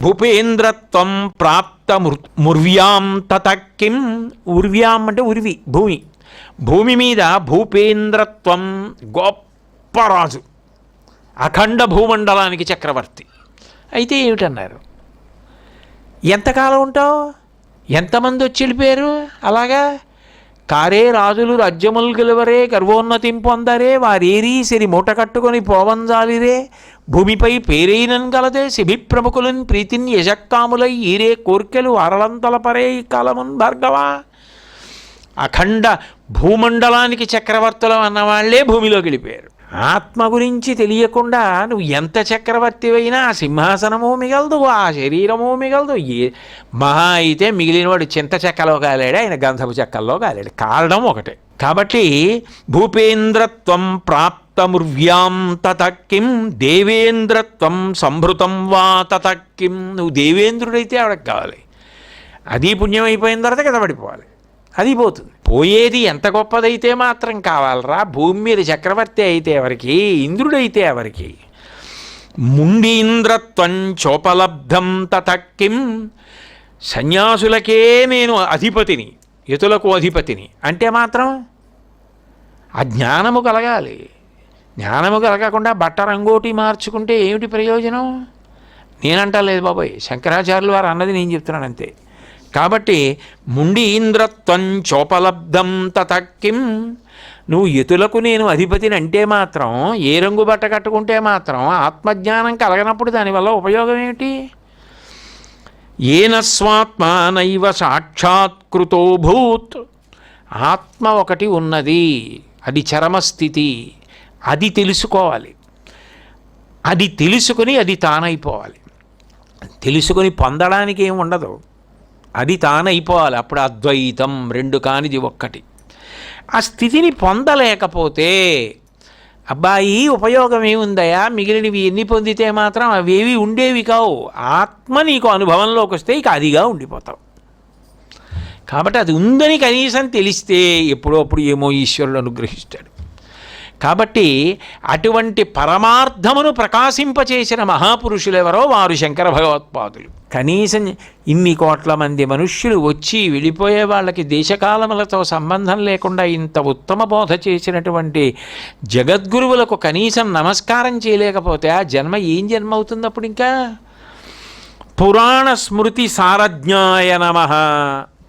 భూపేంద్రత్వం ప్రాప్త ముర్వ్యాం తతకిం. ఉర్వ్యాం అంటే ఉర్వి, భూమి. భూమి మీద భూపేంద్రత్వం, గొప్ప రాజు, అఖండ భూమండలానికి చక్రవర్తి. అయితే ఏమిటన్నారు? ఎంతకాలం ఉంటావు? ఎంతమంది వచ్చి వెళ్ళిపోయారు? అలాగా కారే రాజులు రాజ్యములు గెలువరే, గర్వోన్నతిం పొందరే, వారేరీ సిరి మూట కట్టుకొని పోవంజాలిరే, భూమిపై పేరైనన్ గలదే శిభి ప్రముఖులన్ ప్రీతిన్ యజక్కాములై ఈరే కోర్కెలు అరలంతల పరే కాలమున్ భార్గవా. అఖండ భూమండలానికి చక్రవర్తులం అన్నవాళ్లే భూమిలోకి వెళ్ళిపోయారు. ఆత్మ గురించి తెలియకుండా నువ్వు ఎంత చక్రవర్తివైనా ఆ సింహాసనము మిగలదు, ఆ శరీరము మిగలదు. మహా అయితే మిగిలినవాడు చింత చెక్కలో కాలేడు, ఆయన గంధపు చెక్కల్లో కాలేడు. కారణం ఒకటే. కాబట్టి భూపేంద్రత్వం ప్రాప్తముర్వ్యాం తతకిం దేవేంద్రత్వం సంభృతం వా తతకిం. నువ్వు దేవేంద్రుడైతే ఆవిడకి కావాలి. అది పుణ్యం అయిపోయిన తర్వాత కింద పడిపోవాలి, అది పోతుంది. పోయేది ఎంత గొప్పదైతే మాత్రం కావాలరా. భూమి మీద చక్రవర్తి అయితే ఎవరికి? ఇంద్రుడైతే ఎవరికి? ముండీంద్రత్వం చోపలబ్ధం తతకిం. సన్యాసులకే నేను అధిపతిని, యతులకు అధిపతిని అంటే మాత్రం ఆ జ్ఞానము కలగాలి. జ్ఞానము కలగకుండా బట్ట రంగోటి మార్చుకుంటే ఏమిటి ప్రయోజనం? నేనంటలేదు బాబాయ్, శంకరాచార్యులు వారు అన్నది నేను చెప్తున్నాను అంతే. కాబట్టి ముండీంద్రత్వం చోపలబ్ధం తతకిం. నువ్వు యతులకు నేను అధిపతిని అంటే మాత్రం, ఏ రంగు బట్ట కట్టుకుంటే మాత్రం ఆత్మజ్ఞానం కలగనప్పుడు దానివల్ల ఉపయోగం ఏమిటి? ఏన స్వాత్మానైవ సాక్షాత్కృతో భూత్. ఆత్మ ఒకటి ఉన్నది, అది చరమస్థితి. అది తెలుసుకోవాలి. అది తెలుసుకుని అది తానైపోవాలి. తెలుసుకొని పొందడానికి ఏమి ఉండదు, అది తానైపోవాలి. అప్పుడు అద్వైతం, రెండు కానిది ఒక్కటి. ఆ స్థితిని పొందలేకపోతే అబ్బాయి ఉపయోగం ఏముందయా? మిగిలినవి ఎన్ని పొందితే మాత్రం అవేవి ఉండేవి కావు. ఆత్మ నీకు అనుభవంలోకి వస్తే ఇక అదిగా ఉండిపోతావు. కాబట్టి అది ఉందని కనీసం తెలిస్తే ఎప్పుడో అప్పుడు ఏమో ఈశ్వరుడు అనుగ్రహిస్తాడు. కాబట్టి అటువంటి పరమార్థమును ప్రకాశింపచేసిన మహాపురుషులెవరో వారు శంకర భగవత్పాదులు. కనీసం ఇన్ని కోట్ల మంది మనుష్యులు వచ్చి వెళ్ళిపోయే వాళ్ళకి దేశకాలములతో సంబంధం లేకుండా ఇంత ఉత్తమ బోధ చేసినటువంటి జగద్గురువులకు కనీసం నమస్కారం చేయలేకపోతే ఆ జన్మ ఏం జన్మ అవుతుంది? అప్పుడు ఇంకా పురాణ స్మృతి సారజ్ఞాయ నమః.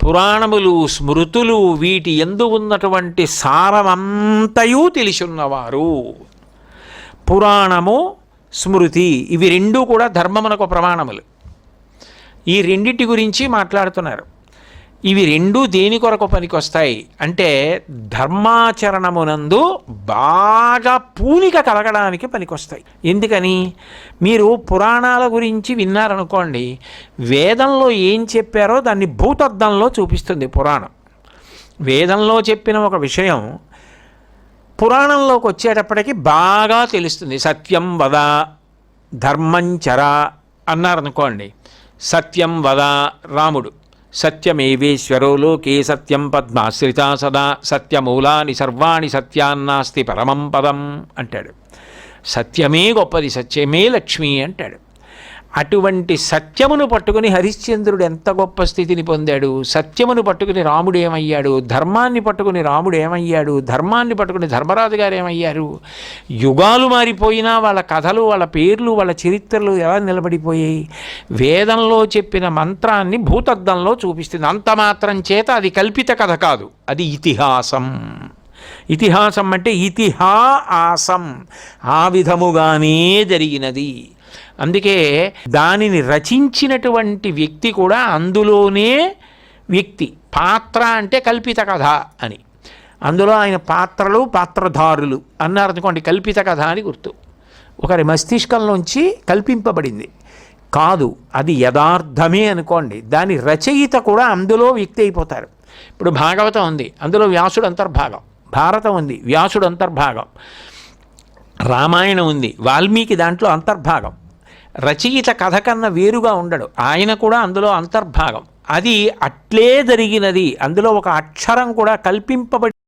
పురాణములు, స్మృతులు, వీటి యందు ఉన్నటువంటి సారమంతయు తెలిసున్నవారు. పురాణము, స్మృతి ఇవి రెండూ కూడా ధర్మమునకు ప్రమాణములు. ఈ రెండింటి గురించి మాట్లాడుతున్నారు. ఇవి రెండూ దేని కొరకు పనికొస్తాయి అంటే ధర్మాచరణమునందు బాగా పూనిక కలగడానికి పనికొస్తాయి. ఎందుకని? మీరు పురాణాల గురించి విన్నారనుకోండి, వేదంలో ఏం చెప్పారో దాన్ని భూతద్దంలో చూపిస్తుంది పురాణం. వేదంలో చెప్పిన ఒక విషయం పురాణంలోకి వచ్చేటప్పటికి బాగా తెలుస్తుంది. సత్యం వద ధర్మంచర అన్నారనుకోండి, సత్యం వద రాముడు, సత్యమేవేశ్వరో లోకే సత్యం పద్మాశ్రితా సదా సత్యమూలాని సర్వాణి సత్యాన్నాస్తి పరమం పదం అంటాడు. సత్యమే గొప్పది, సత్యమే లక్ష్మి అంటాడు. అటువంటి సత్యమును పట్టుకుని హరిశ్చంద్రుడు ఎంత గొప్ప స్థితిని పొందాడు. సత్యమును పట్టుకుని రాముడు ఏమయ్యాడు, ధర్మాన్ని పట్టుకుని రాముడు ఏమయ్యాడు, ధర్మాన్ని పట్టుకుని ధర్మరాజు గారు ఏమయ్యారు. యుగాలు మారిపోయినా వాళ్ళ కథలు, వాళ్ళ పేర్లు, వాళ్ళ చరిత్రలు ఎలా నిలబడిపోయాయి. వేదంలో చెప్పిన మంత్రాన్ని భూతద్దంలో చూపిస్తుంది. అంత మాత్రం చేత అది కల్పిత కథ కాదు, అది ఇతిహాసం. ఇతిహాసం అంటే ఇతిహాసం, ఆ విధముగానే జరిగినది. అందుకే దానిని రచించినటువంటి వ్యక్తి కూడా అందులోనే వ్యక్తి. పాత్ర అంటే కల్పిత కథ అని, అందులో ఆయన పాత్రలు, పాత్రధారులు అన్నారు అనుకోండి, కల్పిత కథ అని గుర్తు. ఒకరి మస్తిష్కంలోంచి కల్పింపబడింది కాదు, అది యథార్థమే అనుకోండి. దాని రచయిత కూడా అందులో వ్యక్తి అయిపోతారు. ఇప్పుడు భాగవతం ఉంది, అందులో వ్యాసుడు అంతర్భాగం. భారతం ఉంది, వ్యాసుడు అంతర్భాగం. రామాయణం ఉంది, వాల్మీకి దాంట్లో అంతర్భాగం. రచయిత కథ కన్నా వేరుగా ఉండడు, ఆయన కూడా అందులో అంతర్భాగం. అది అట్లే జరిగినది. అందులో ఒక అక్షరం కూడా కల్పింపబడి